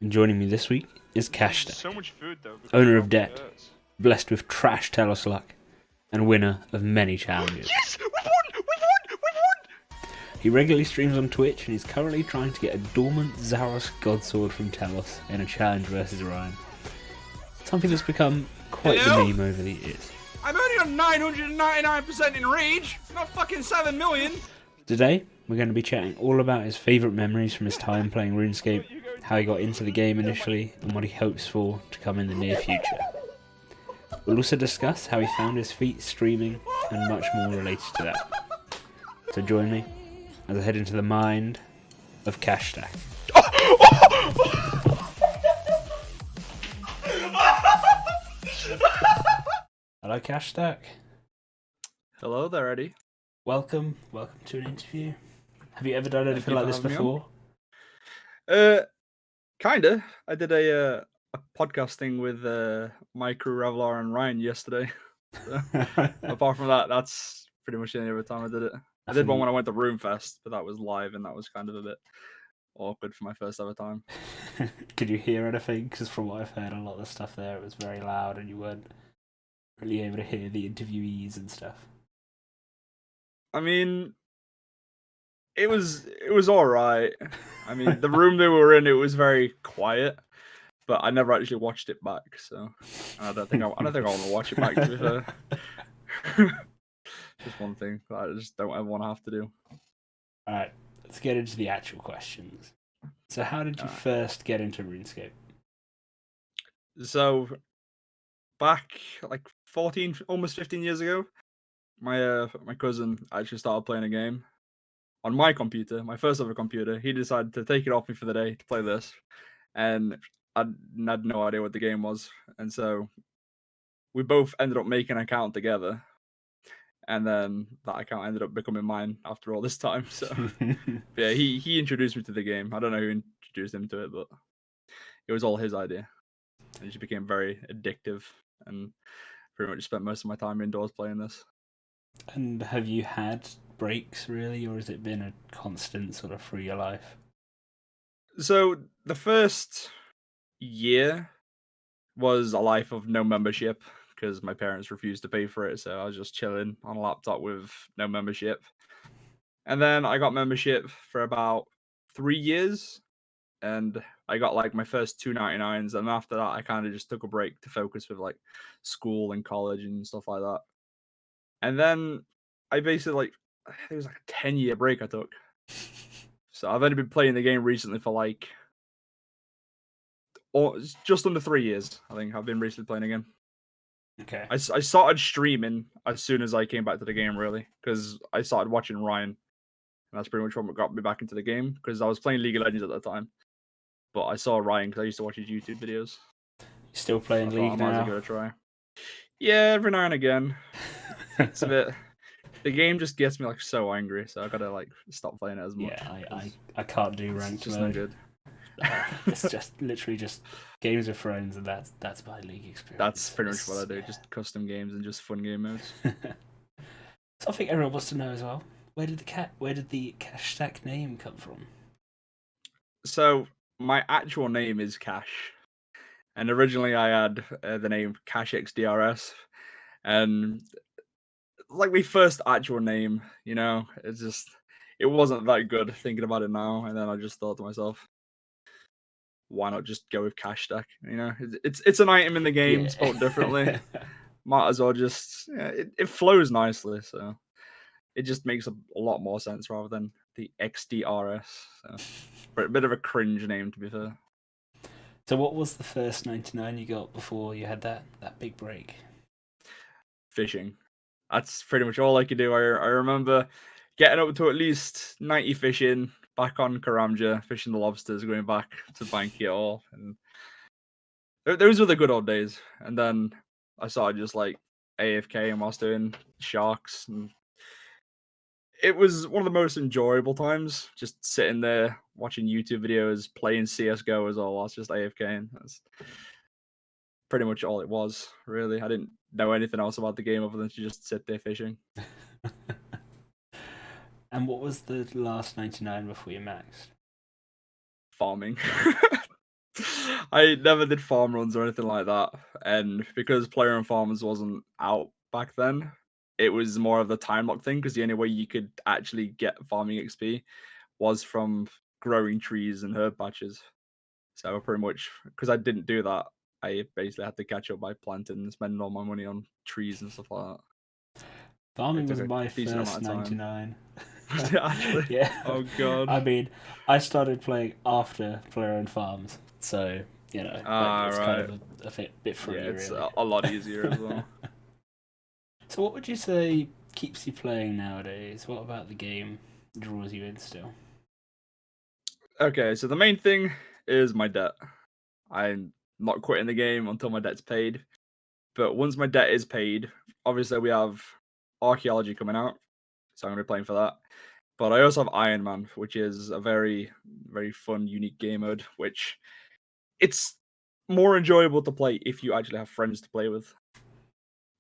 And joining me this week is KashStack, So much food though. owner of Deck, blessed with trash Telos luck, and winner of many challenges. Yes! We've won! We've won! We've won! He regularly streams on Twitch and is currently trying to get a dormant Zaros Godsword from Telos in a challenge versus Ryan. Something that's become quite the meme over the years. I'm only on 999% in rage, not fucking 7 million! Today, we're going to be chatting all about his favourite memories from his time playing Runescape, how he got into the game initially, and what he hopes for to come in the near future. We'll also discuss how he found his feet streaming, and much more related to that. So join me as I head into the mind of KashStack. Hello KashStack. Hello there, Eddie. Welcome to an interview. Have you ever done anything like this before? Kinda. I did a podcast thing with my crew, Revlar and Ryan, yesterday. So, apart from that, that's pretty much the only other time I did it. I did one when I went to Runefest, but that was live, and that was kind of a bit awkward for my first ever time. Could you hear anything? Because from what I've heard, a lot of the stuff there, it was very loud, and you weren't really able to hear the interviewees and stuff. I mean, it was all right. I mean, the room they were in, it was very quiet, but I never actually watched it back, so I don't think I want to watch it back. To be fair. Just one thing that I just don't ever want to have to do. All right, let's get into the actual questions. So, how did you first get into RuneScape? So, back like 14, almost 15 years ago, my cousin actually started playing a game on my computer, my first ever computer. He decided to take it off me for the day to play this, and I had no idea what the game was, and so we both ended up making an account together, and then that account ended up becoming mine after all this time. So yeah, he introduced me to the game. I don't know who introduced him to it, but it was all his idea, and it just became very addictive, and pretty much spent most of my time indoors playing this. And have you had breaks really, or has it been a constant sort of through your life? So the first year was a life of no membership because my parents refused to pay for it, so I was just chilling on a laptop with no membership. And then I got membership for about 3 years, and I got like my first 299s, and after that I kind of just took a break to focus with like school and college and stuff like that. And then I basically I think it was like a 10-year break I took. So I've only been playing the game recently for like just under 3 years. I think I've been recently playing again. Okay. I started streaming as soon as I came back to the game, really, because I started watching Ryan, and that's pretty much what got me back into the game, because I was playing League of Legends at that time. But I saw Ryan because I used to watch his YouTube videos. You still playing League now? I might give it a try. Yeah, every now and again. It's a bit. The game just gets me like so angry, so I gotta like stop playing it as much. Yeah, I can't do ranked just mode. No good. It's just literally just Games of Thrones, and that's my League experience. That's pretty much what I do. Just custom games and just fun game modes. So I think everyone wants to know as well. Where did the KashStack name come from? So my actual name is Kash, and originally I had the name KashXDRS, and like my first actual name, you know, it wasn't that good thinking about it now, and then I just thought to myself, why not just go with KashStack? You know, it's an item in the game, spelled differently. Might as well just it flows nicely, so it just makes a lot more sense rather than the XDRS. So, but a bit of a cringe name, to be fair. So what was the first 99 you got before you had that big break? Fishing. That's pretty much all I could do. I remember getting up to at least 90 fishing, back on Karamja, fishing the lobsters, going back to Banky it all. And those were the good old days. And then I started just like AFK and whilst doing sharks. And it was one of the most enjoyable times, just sitting there watching YouTube videos, playing CSGO as well whilst just AFKing. That's pretty much all it was, really. I didn't know anything else about the game other than to just sit there fishing. And what was the last 99 before you maxed? Farming. I never did farm runs or anything like that, and because Player and Farmers wasn't out back then, it was more of the time lock thing. Because the only way you could actually get farming XP was from growing trees and herb patches. So pretty much, because I didn't do that, I basically had to catch up by planting and spending all my money on trees and stuff like that. Farming It took was a my decent first amount of time. 99. Was it actually? Yeah. Oh god. I mean, I started playing after Player and Farms, so you know, Ah, it's kind right. of a bit for Yeah, you, it's really. a lot easier as well. So, what would you say keeps you playing nowadays? What about the game draws you in still? Okay, so the main thing is my debt. I'm not quitting the game until my debt's paid. But once my debt is paid, obviously we have Archaeology coming out, so I'm gonna be playing for that. But I also have Ironman, which is a very, very fun, unique game mode, which it's more enjoyable to play if you actually have friends to play with.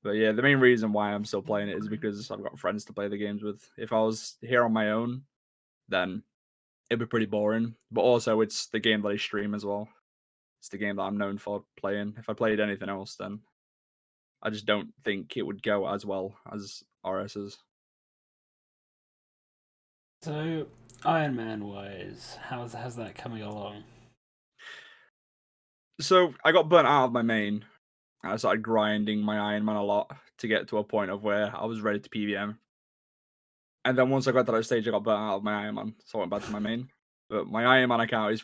But yeah, the main reason why I'm still playing it is because I've got friends to play the games with. If I was here on my own, then it'd be pretty boring. But also, it's the game that I stream as well. It's the game that I'm known for playing. If I played anything else, then I just don't think it would go as well as RS's. So, Iron Man wise, how's that coming along? So I got burnt out of my main. I started grinding my Iron Man a lot to get to a point of where I was ready to PvM. And then once I got to that stage, I got burnt out of my Iron Man, so I went back to my main. But my Iron Man account is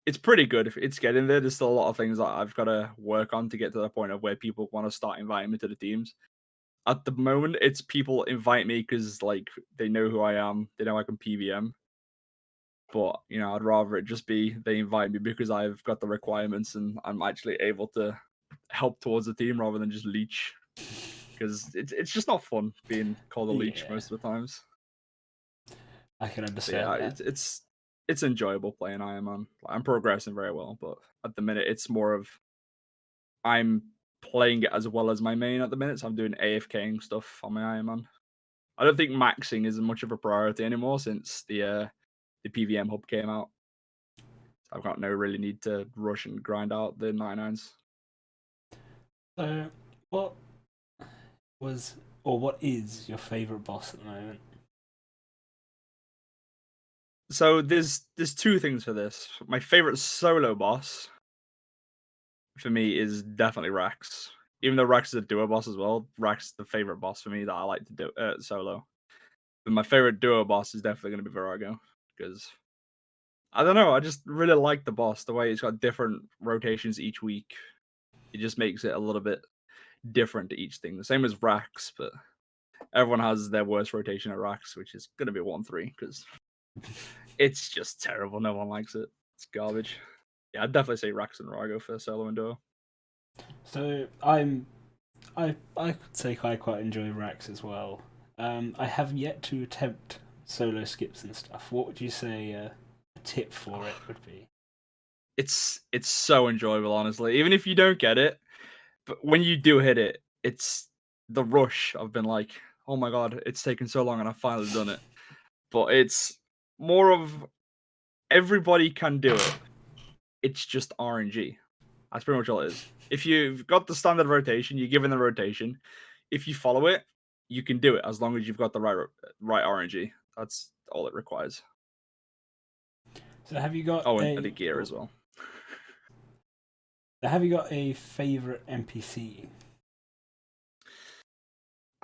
it's pretty good. It's getting there. There's still a lot of things that I've got to work on to get to the point of where people want to start inviting me to the teams. At the moment, it's people invite me because like they know who I am, they know I can PvM. But you know, I'd rather it just be they invite me because I've got the requirements and I'm actually able to help towards the team rather than just leech. Because it's just not fun being called a leech Yeah, most of the times. I can But yeah, understand that. it's enjoyable playing Iron Man. I'm progressing very well, but at the minute it's more of I'm playing it as well as my main at the minute. So I'm doing AFKing stuff on my Iron Man. I don't think maxing is much of a priority anymore since the PVM hub came out. I've got no really need to rush and grind out the 99s. So, what was or what is your favorite boss at the moment? So there's two things for this. My favorite solo boss for me is definitely Rax. Even though Rax is a duo boss as well, Rax is the favorite boss for me that I like to do solo. But my favorite duo boss is definitely going to be Virago because I don't know. I just really like the boss. The way it's got different rotations each week. It just makes it a little bit different to each thing. The same as Rax, but everyone has their worst rotation at Rax, which is going to be 1-3 because it's just terrible. No one likes it. It's garbage. Yeah, I'd definitely say Rax and Rago for solo and duo. So, I could say I quite enjoy Rax as well. I have yet to attempt solo skips and stuff. What would you say a tip for it would be? It's so enjoyable, honestly. Even if you don't get it, but when you do hit it, it's the rush. I've been like, oh my god, it's taken so long and I've finally done it. But it's more of everybody can do it. It's just RNG. That's pretty much all it is. If you've got the standard rotation, you're given the rotation. If you follow it, you can do it as long as you've got the right RNG. That's all it requires. So, have you got Oh, and the gear as well. Have you got a favorite NPC?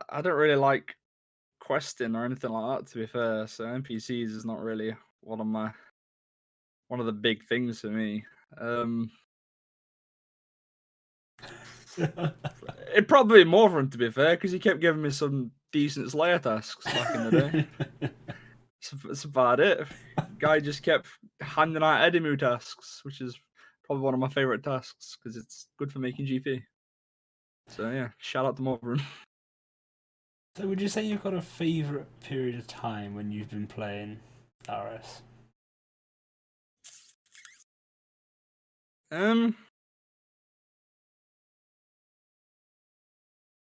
I don't really like questing or anything like that, to be fair. So NPCs is not really one of the big things for me. It probably more for him, to be fair, because he kept giving me some decent Slayer tasks back in the day. That's about it. Guy just kept handing out Edimu tasks, which is probably one of my favorite tasks because it's good for making GP. So yeah, shout out to Morvern. So, would you say you've got a favorite period of time when you've been playing RS?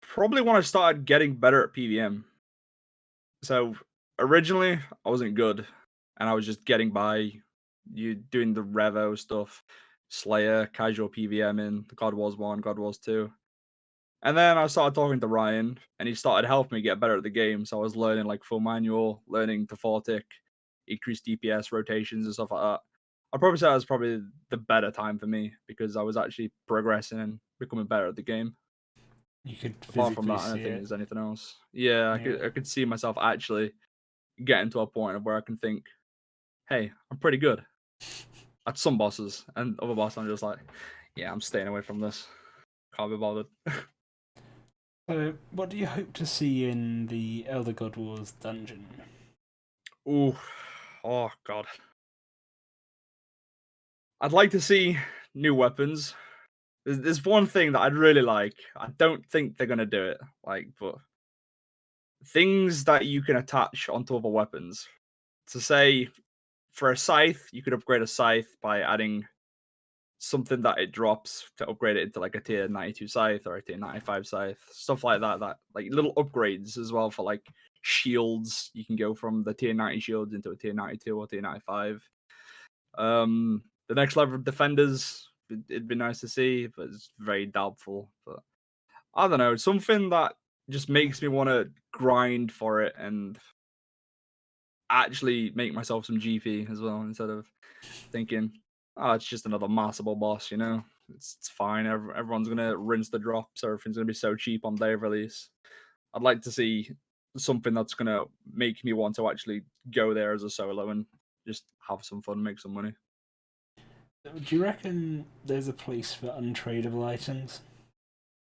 Probably when I started getting better at PVM. So originally I wasn't good, and I was just getting by You doing the Revo stuff, Slayer, casual PvM in God Wars 1, God Wars 2. And then I started talking to Ryan, and he started helping me get better at the game. So I was learning like full manual, learning to Fortic, increase DPS, rotations, and stuff like that. I'd probably say that was probably the better time for me because I was actually progressing and becoming better at the game. You could Apart from physically that, I don't see think it. there's anything else. Yeah, I could see myself actually getting to a point of where I can think, hey, I'm pretty good at some bosses, and other bosses I'm just like, yeah, I'm staying away from this. Can't be bothered. So, what do you hope to see in the Elder God Wars dungeon? Ooh, oh god. I'd like to see new weapons. There's one thing that I'd really like. I don't think they're gonna do it. Like, but things that you can attach onto other weapons. To say, for a scythe, you could upgrade a scythe by adding something that it drops to upgrade it into like a tier 92 scythe or a tier 95 scythe, stuff like that. That like little upgrades as well for like shields. You can go from the tier 90 shields into a tier 92 or tier 95. The next level of defenders, it'd be nice to see, but it's very doubtful. But I don't know, something that just makes me want to grind for it and actually make myself some GP as well, instead of thinking, oh, it's just another massable boss, you know? It's fine. Everyone's going to rinse the drops. Everything's going to be so cheap on day of release. I'd like to see something that's going to make me want to actually go there as a solo and just have some fun, make some money. Do you reckon there's a place for untradeable items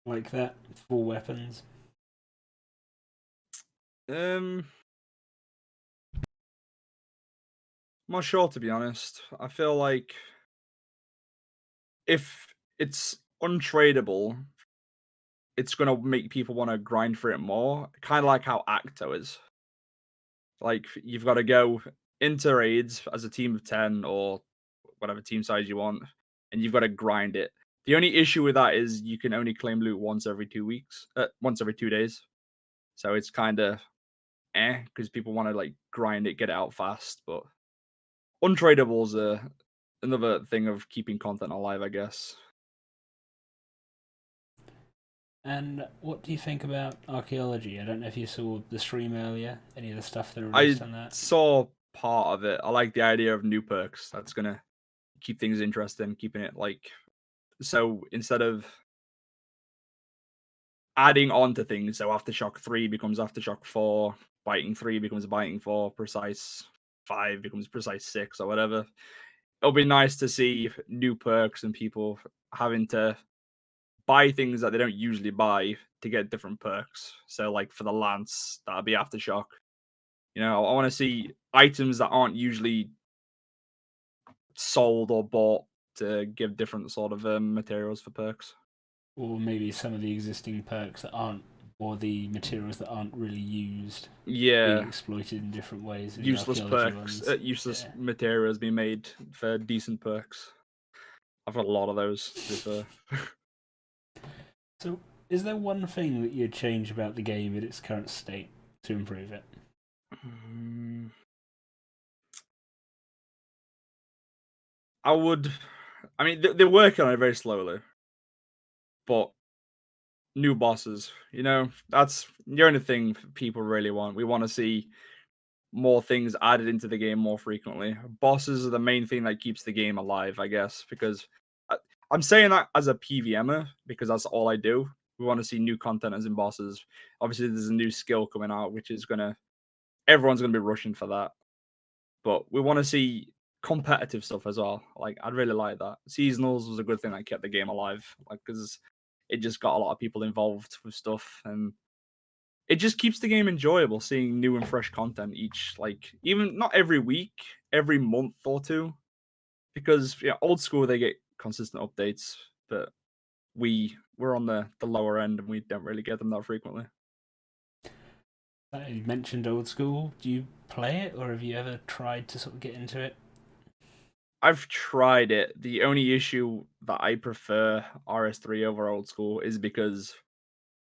like that for weapons? I'm not sure, to be honest. I feel like if it's untradeable, it's gonna make people want to grind for it more. Kind of like how Acto is. Like you've got to go into raids as a team of 10 or whatever team size you want, and you've got to grind it. The only issue with that is you can only claim loot once every 2 weeks, once every 2 days. So it's kind of because people want to like grind it, get it out fast. But untradables are another thing of keeping content alive, I guess. And what do you think about archaeology? I don't know if you saw the stream earlier, any of the stuff that I released on that. saw part of it. I like the idea of new perks. That's gonna keep things interesting, keeping it like so instead of adding on to things. So Aftershock 3 becomes Aftershock 4, Biting 3 becomes Biting 4, Precise 5 becomes Precise 6 or whatever. It'll be nice to see new perks and people having to buy things that they don't usually buy to get different perks. So like for the Lance, that'll be Aftershock. You know, I want to see items that aren't usually sold or bought to give different sort of materials for perks. Or maybe some of the existing perks that aren't, or the materials that aren't really used, being Yeah, exploited in different ways. The useless archaeology perks, ones. useless materials being made for decent perks. I've got a lot of those, to be fair. So, is there one thing that you'd change about the game in its current state to improve it? I would. I mean, they're working on it very slowly, but new bosses, you know, that's the only thing people really want. We want to see more things added into the game more frequently. Bosses are the main thing that keeps the game alive, I guess, because I'm saying that as a PvMer because that's all I do. We want to see new content as in bosses. Obviously, there's a new skill coming out, which is everyone's gonna be rushing for that. But we want to see competitive stuff as well. Like I'd really like that. Seasonals was a good thing that kept the game alive, like because it just got a lot of people involved with stuff, and it just keeps the game enjoyable. Seeing new and fresh content each, like even not every week, every month or two, because old school they get consistent updates, but we're on the lower end and we don't really get them that frequently. You mentioned old school. Do you play it, or have you ever tried to sort of get into it? I've tried it. The only issue that I prefer RS3 over old school is because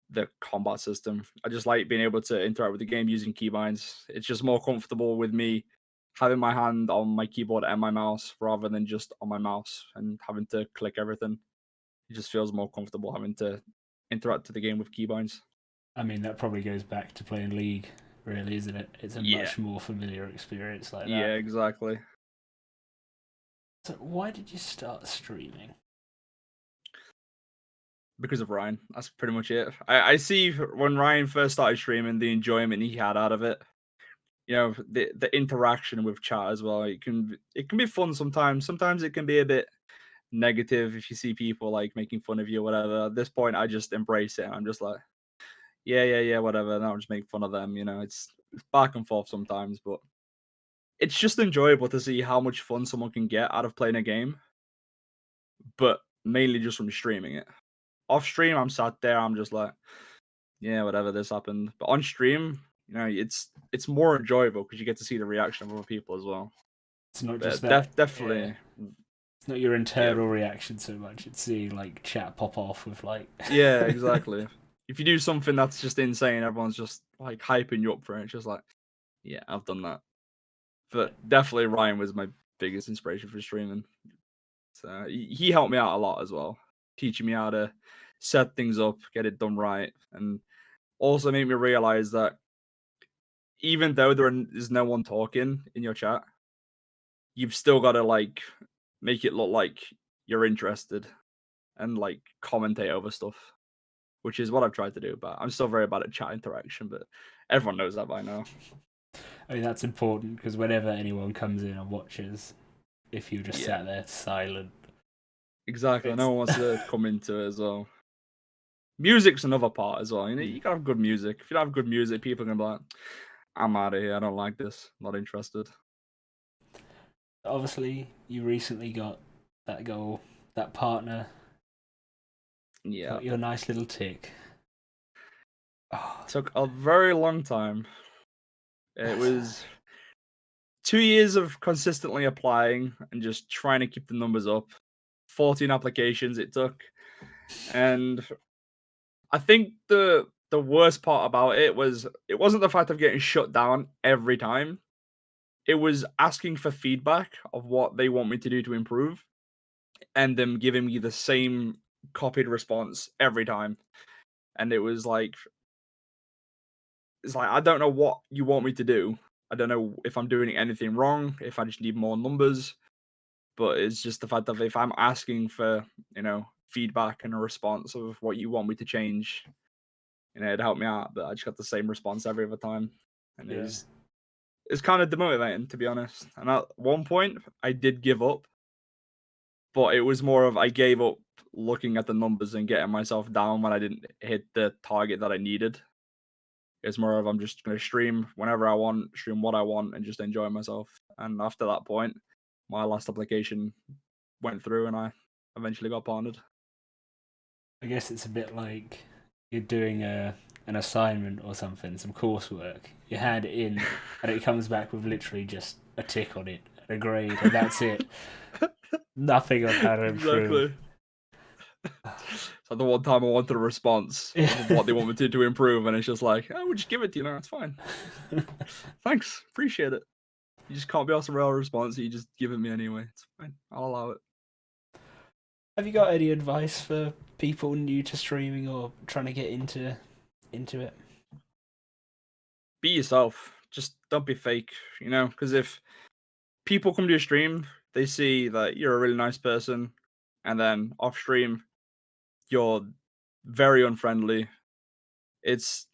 the combat system. I just like being able to interact with the game using keybinds. It's just more comfortable with me having my hand on my keyboard and my mouse rather than just on my mouse and having to click everything. It just feels more comfortable having to interact to the game with keybinds. I mean, that probably goes back to playing League, really, isn't it? It's a Yeah. much more familiar experience like that. Yeah, exactly. So why did you start streaming? Because of Ryan. That's pretty much it. I see when Ryan first started streaming, the enjoyment he had out of it. You know, the interaction with chat as well. It can be fun sometimes. Sometimes it can be a bit negative if you see people like making fun of you or whatever. At this point, I just embrace it. I'm just like, yeah, whatever. And I'll just make fun of them. You know, it's back and forth sometimes, but it's just enjoyable to see how much fun someone can get out of playing a game, but mainly just from streaming it. Off stream, I'm sat there, I'm just like, yeah, whatever, this happened. But on stream, you know, it's more enjoyable because you get to see the reaction of other people as well. It's not But just that. definitely. Yeah. It's not your internal reaction so much. It's seeing like chat pop off with like. Yeah, exactly. If you do something that's just insane, everyone's just like hyping you up for it. It's just like, yeah, I've done that. But definitely Ryan was my biggest inspiration for streaming. So he helped me out a lot as well, teaching me how to set things up, get it done right, and also made me realize that even though there is no one talking in your chat, you've still got to like make it look like you're interested and like commentate over stuff, which is what I've tried to do. But I'm still very bad at chat interaction, but everyone knows that by now. I mean, that's important because whenever anyone comes in and watches, if you just sat there silent. Exactly. No one wants to come into it as well. Music's another part as well. You know, you gotta have good music. If you don't have good music, people can be like, I'm out of here. I don't like this. Not interested. Obviously, you recently got that goal, that partner. Yeah. Got your nice little tick. Oh, took a very long time. It was 2 years of consistently applying and just trying to keep the numbers up. 14 applications it took. And I think the worst part about it wasn't the fact of getting shut down every time. It was asking for feedback of what they want me to do to improve and them giving me the same copied response every time. And it's like, I don't know what you want me to do. I don't know if I'm doing anything wrong, if I just need more numbers. But it's just the fact that if I'm asking for, you know, feedback and a response of what you want me to change, you know, it'd help me out. But I just got the same response every other time. And it's kind of demotivating, to be honest. And at one point, I did give up. But it was more of I gave up looking at the numbers and getting myself down when I didn't hit the target that I needed. It's more of I'm just going to stream whenever I want, stream what I want, and just enjoy myself. And after that point, my last application went through and I eventually got partnered. I guess it's a bit like you're doing an assignment or something, some coursework. You hand it in and it comes back with literally just a tick on it, a grade, and that's it. Nothing on how to improve. So the one time I wanted a response of what they want me to improve, and it's just like, oh, we'll just give it to you now. It's fine. Thanks, appreciate it. You just can't be asked for a real response. So you just give it me anyway. It's fine. I'll allow it. Have you got any advice for people new to streaming or trying to get into it? Be yourself. Just don't be fake. You know, because if people come to your stream, they see that you're a really nice person, and then off stream, you're very unfriendly. It's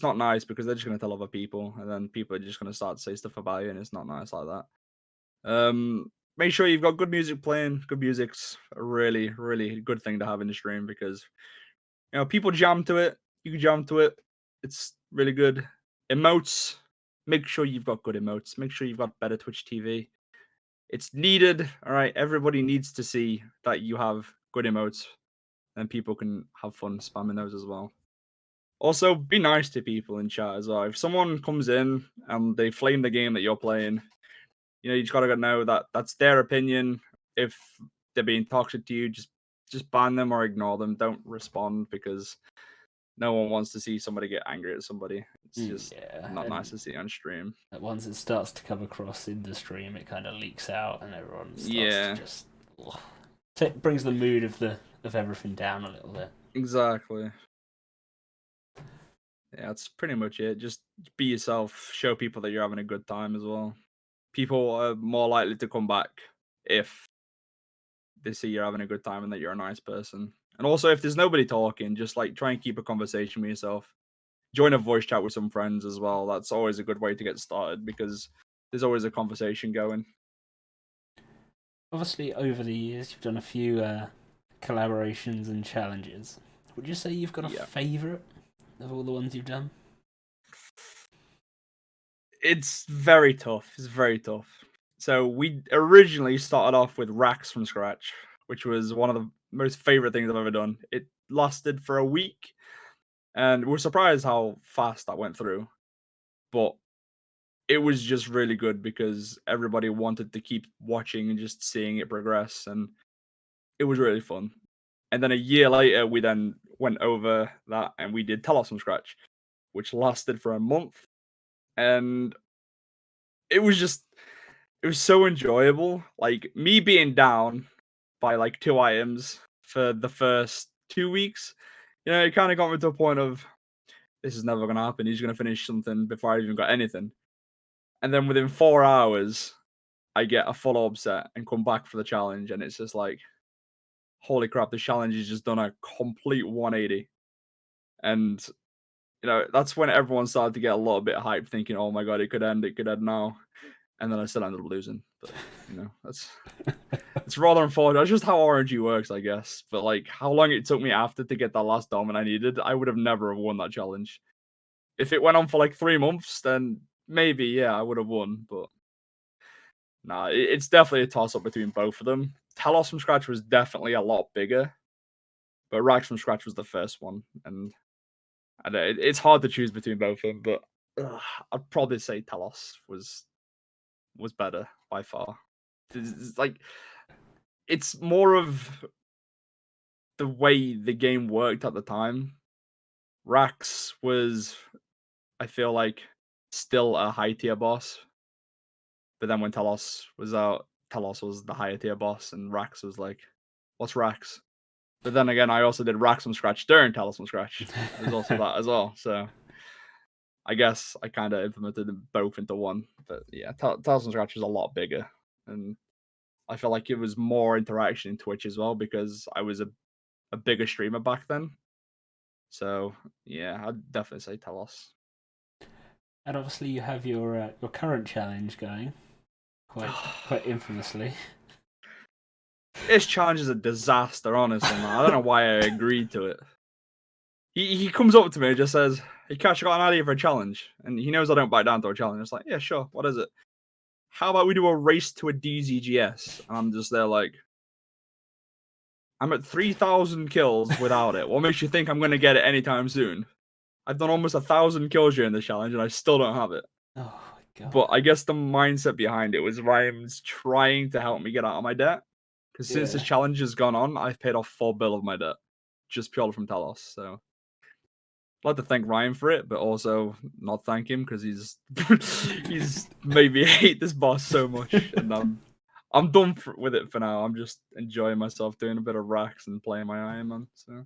not nice because they're just gonna tell other people, and then people are just gonna start to say stuff about you, and it's not nice like that. Make sure you've got good music playing. Good music's a really, really good thing to have in the stream because you know people jam to it. You can jam to it. It's really good. Emotes. Make sure you've got good emotes. Make sure you've got better Twitch TV. It's needed. All right, everybody needs to see that you have good emotes, and people can have fun spamming those as well. Also, be nice to people in chat as well. If someone comes in and they flame the game that you're playing, you know, you just gotta know that that's their opinion. If they're being toxic to you, just ban them or ignore them. Don't respond because no one wants to see somebody get angry at somebody. It's just not nice to see on stream. Once it starts to come across in the stream, it kind of leaks out, and everyone starts to just it brings the mood of everything down a little bit. Exactly. Yeah, that's pretty much it. Just be yourself. Show people that you're having a good time as well. People are more likely to come back if they see you're having a good time and that you're a nice person. And also, if there's nobody talking, just like try and keep a conversation with yourself. Join a voice chat with some friends as well. That's always a good way to get started because there's always a conversation going. Obviously, over the years, you've done a few collaborations and challenges. Would you say you've got a favourite of all the ones you've done? It's very tough. It's very tough. So we originally started off with racks from scratch, which was one of the most favorite things I've ever done. It lasted for a week, and we were surprised how fast that went through. But it was just really good because everybody wanted to keep watching and just seeing it progress, and it was really fun. And then a year later, we then went over that and we did Telos from scratch, which lasted for a month, and it was so enjoyable. Like me being down by like 2 items for the first 2 weeks, it kind of got me to a point of this is never gonna happen. He's gonna finish something before I even got anything. And then within 4 hours, I get a full upset and come back for the challenge, and it's just like, holy crap, the challenge has just done a complete 180. And that's when everyone started to get a little bit hyped, thinking, oh my god, it could end now. And then I still ended up losing. But that's it's rather unfortunate. That's just how RNG works, I guess. But like how long it took me after to get that last dominant I needed, I would have never have won that challenge. If it went on for like 3 months, then maybe I would have won. But nah, it's definitely a toss up between both of them. Telos from scratch was definitely a lot bigger, but Racks from scratch was the first one, and it's hard to choose between both of them. But I'd probably say Telos was better by far. It's more of the way the game worked at the time. Rax was, I feel like, still a high tier boss. But then when Telos was out, Telos was the higher tier boss, and Rax was like, what's Rax? But then again, I also did Rax from scratch during Telos from scratch. There's also that as well. So I guess I kind of implemented them both into one. But yeah, Telos from scratch was a lot bigger. And I feel like it was more interaction in Twitch as well because I was a bigger streamer back then. So yeah, I'd definitely say Telos. And obviously you have your current challenge going, quite infamously. This challenge is a disaster, honestly, man. I don't know why I agreed to it. He comes up to me and just says, hey, Kash, I got an idea for a challenge. And he knows I don't bite down to a challenge. It's like, yeah, sure. What is it? How about we do a race to a DZGS? And I'm just there like, I'm at 3,000 kills without it. What makes you think I'm going to get it anytime soon? I've done almost 1,000 kills during the challenge and I still don't have it. Oh my god. But I guess the mindset behind it was Ryan's trying to help me get out of my debt. Because since this challenge has gone on, I've paid off 4 bill of my debt. Just purely from Telos. So I'd like to thank Ryan for it, but also not thank him because he's made me hate this boss so much. And I'm done with it for now. I'm just enjoying myself doing a bit of racks and playing my Ironman. So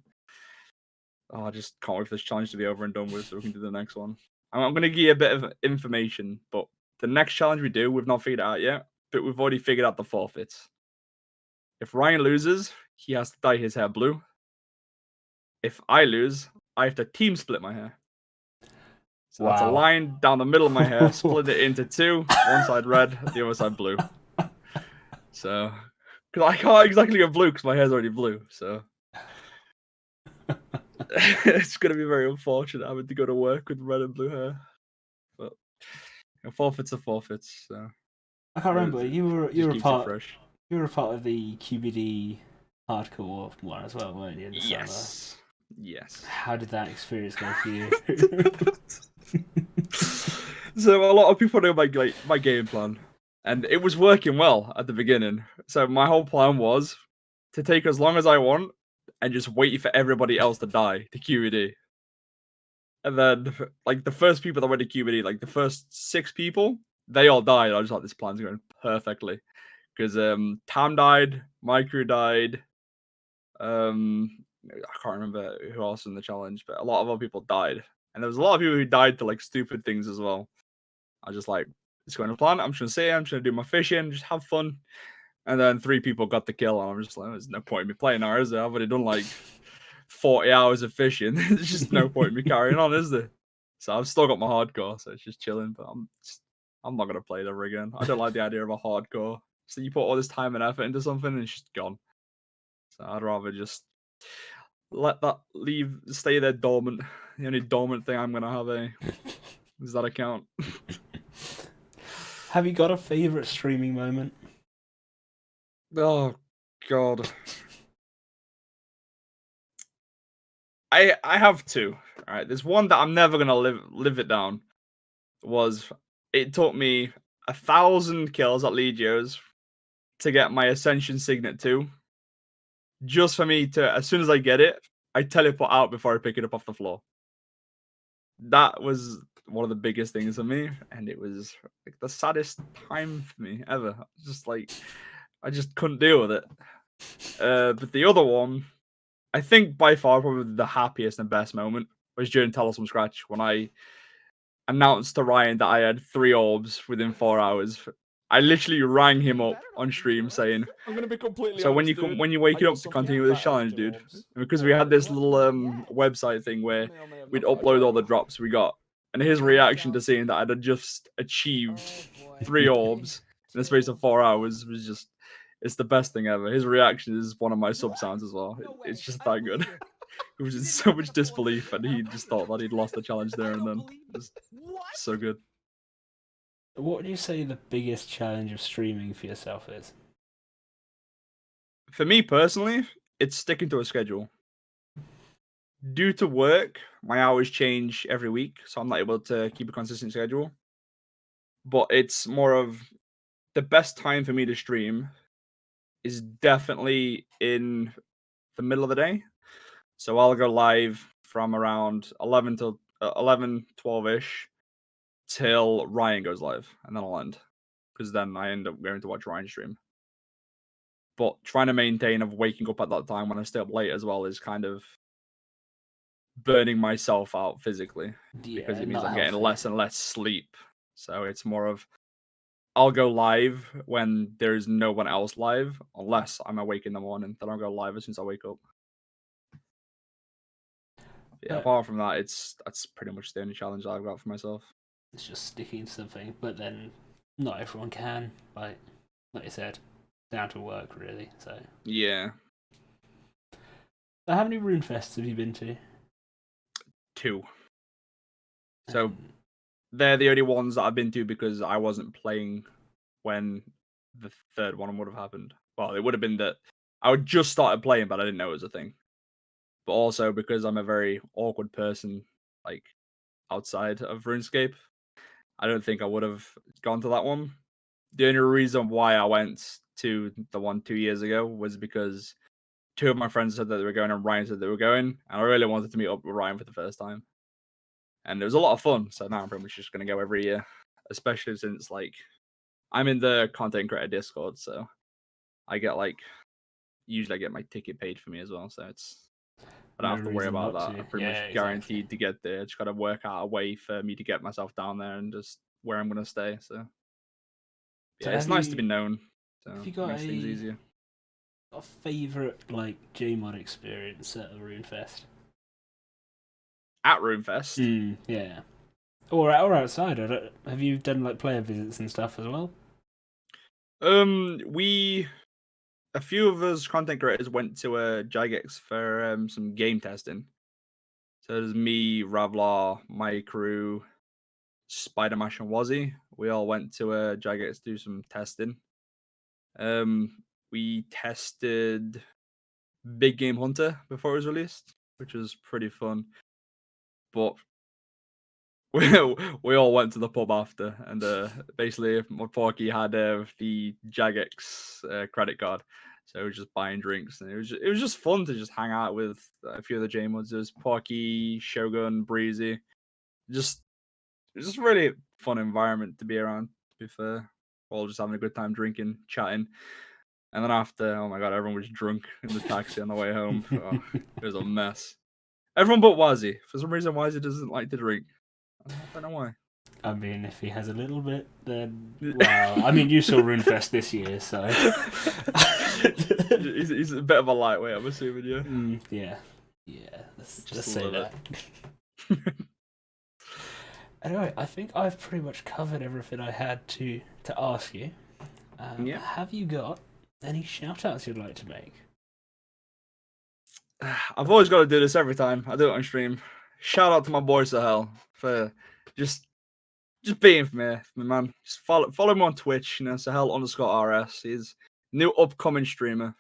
I just can't wait for this challenge to be over and done with so we can do the next one. I'm going to give you a bit of information, but the next challenge we do, we've not figured it out yet, but we've already figured out the forfeits. If Ryan loses, he has to dye his hair blue. If I lose, I have to team split my hair. So that's a line down the middle of my hair, split it into 2, one side red, the other side blue. So, because I can't exactly go blue because my hair's already blue. So, it's going to be very unfortunate having to go to work with red and blue hair. But forfeits are forfeits. So. I can't remember. You were a part of the QBD hardcore one as well, weren't you? In the yes. summer? Yes. How did that experience go for you? So a lot of people know my game plan, and it was working well at the beginning. So my whole plan was to take as long as I want and just wait for everybody else to die to QED. And then, like, the first people that went to QBD, like, the first 6 people, they all died. I was like, this plan's going perfectly. Because Tam died, my crew died. I can't remember who else in the challenge, but a lot of other people died. And there was a lot of people who died to, like, stupid things as well. I was just like, it's going to plan. I'm just going to sit here. I'm just going to do my fishing, just have fun. And then 3 people got the kill. And I'm just like, there's no point in me playing now, is there? I've already done, like, 40 hours of fishing. There's just no point in me carrying on, is there? So I've still got my hardcore, so it's just chilling. But I'm not gonna play it ever again. I don't like the idea of a hardcore. So you put all this time and effort into something, and it's just gone. So I'd rather just let that stay there dormant. The only dormant thing I'm gonna have is that account. Have you got a favorite streaming moment? Oh God. I have 2. All right, there's one that I'm never gonna live it down. It took me 1,000 kills at Legios to get my Ascension Signet 2. Just for me to, as soon as I get it, I teleport out before I pick it up off the floor. That was one of the biggest things for me, and it was like the saddest time for me ever. Just like I just couldn't deal with it. But the other one, I think by far probably the happiest and best moment was during Tell Us From Scratch when I announced to Ryan that I had 3 orbs within 4 hours. I literally rang him up on stream saying, I'm gonna be completely so honest, when you wake up to continue with this challenge, dude, because we had this little website thing where we'd upload all the drops we got, and his reaction to seeing that I'd just achieved 3 orbs in the space of 4 hours was just, it's the best thing ever. His reaction is one of my sub sounds as well. It's just that good. It was in so much disbelief, and he just thought that he'd lost the challenge there and then. It was so good. What would you say the biggest challenge of streaming for yourself is? For me personally, it's sticking to a schedule. Due to work, my hours change every week, so I'm not able to keep a consistent schedule. But it's more of the best time for me to stream is definitely in the middle of the day. So I'll go live from around 11 to 11, 12-ish till Ryan goes live, and then I'll end. Because then I end up going to watch Ryan stream. But trying to maintain of waking up at that time when I stay up late as well is kind of burning myself out physically. Because it means I'm getting less and less sleep. So it's more of, I'll go live when there's no one else live, unless I'm awake in the morning. Then I'll go live as soon as I wake up. Yeah, apart from that, that's pretty much the only challenge I've got for myself. It's just sticking to something, but then not everyone can. Like you said, down to work really. So yeah. So how many Runefests have you been to? 2. So they're the only ones that I've been to because I wasn't playing when the 3rd one would have happened. Well, it would have been that I would just started playing, but I didn't know it was a thing. But also because I'm a very awkward person, like outside of RuneScape, I don't think I would have gone to that one. The only reason why I went to the one 2 years ago was because 2 of my friends said that they were going and Ryan said they were going, and I really wanted to meet up with Ryan for the first time. And it was a lot of fun, so now I'm pretty much just going to go every year, especially since, like, I'm in the content creator Discord, so I get, like, usually I get my ticket paid for me as well, so I don't have to worry about that. I'm pretty much guaranteed to get there. Just got to work out a way for me to get myself down there and just where I'm going to stay, so yeah, it's nice to be known, so it makes things easier. A favourite, like, Gmod experience at a Runefest? At Runefest? Yeah. Or outside. Have you done, like, player visits and stuff as well? A few of us content creators went to Jagex for some game testing. So there's me, Ravlar, my crew, Spider-Mash and Wazzy. We all went to Jagex to do some testing. We tested Big Game Hunter before it was released, which was pretty fun. But we all went to the pub after, and basically my Porky had the Jagex credit card, so we were just buying drinks, and it was just fun to just hang out with a few of the J-mods. There's Porky, Shogun, Breezy, just really fun environment to be around. To be fair, all just having a good time, drinking, chatting, and then after, oh my god, everyone was drunk in the taxi on the way home. Oh, it was a mess. Everyone but Wazzy. For some reason, Wazzy doesn't like to drink. I don't know why. I mean, if he has a little bit, then well, I mean, you saw Runefest this year, so he's a bit of a lightweight, I'm assuming, yeah. Let's say that. Anyway, I think I've pretty much covered everything I had to ask you. Have you got any shout-outs you'd like to make? I've always got to do this every time I do it on stream. Shout out to my boy Sahel for just being for me, man. Just follow him on Twitch, Sahel_RS. He's new upcoming streamer.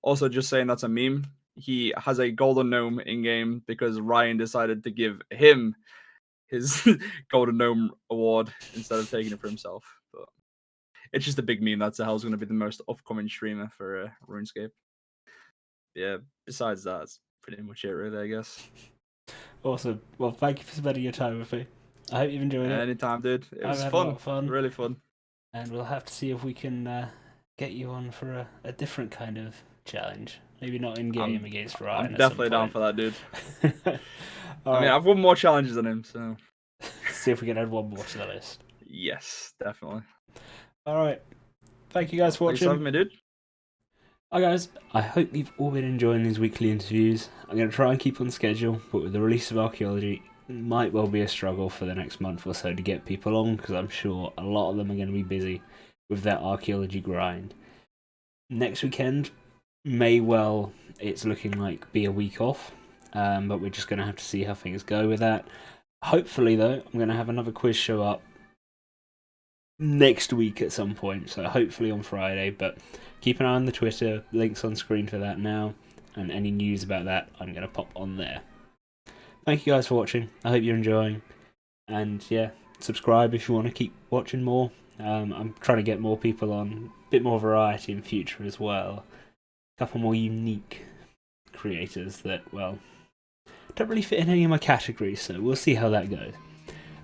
Also, just saying that's a meme. He has a golden gnome in game because Ryan decided to give him his golden gnome award instead of taking it for himself. But it's just a big meme that Sahel's going to be the most upcoming streamer for RuneScape. Yeah, besides that, that's pretty much it, really, I guess. Awesome. Well, thank you for spending your time with me. I hope you've enjoyed it. Anytime, dude. It was I've had a lot of fun. Really fun. And we'll have to see if we can get you on for a different kind of challenge. Maybe not in game against Ryan. I'm definitely down for that, dude. I mean, I've won more challenges than him, so see if we can add one more to the list. Yes, definitely. All right. Thank you guys for watching. Thanks for having me, dude. Hi guys, I hope you've all been enjoying these weekly interviews. I'm going to try and keep on schedule, but with the release of Archaeology, it might well be a struggle for the next month or so to get people on, because I'm sure a lot of them are going to be busy with their Archaeology grind. Next weekend may well, it's looking like, be a week off, but we're just going to have to see how things go with that. Hopefully though, I'm going to have another quiz show up next week at some point, so hopefully on Friday, but keep an eye on the Twitter, links on screen for that now, and any news about that I'm going to pop on there. Thank you guys for watching, I hope you're enjoying, and yeah, subscribe if you want to keep watching more. I'm trying to get more people on, a bit more variety in future as well, a couple more unique creators that, well, don't really fit in any of my categories, so we'll see how that goes.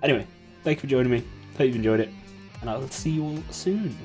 Anyway, thank you for joining me, hope you've enjoyed it, and I will see you all soon.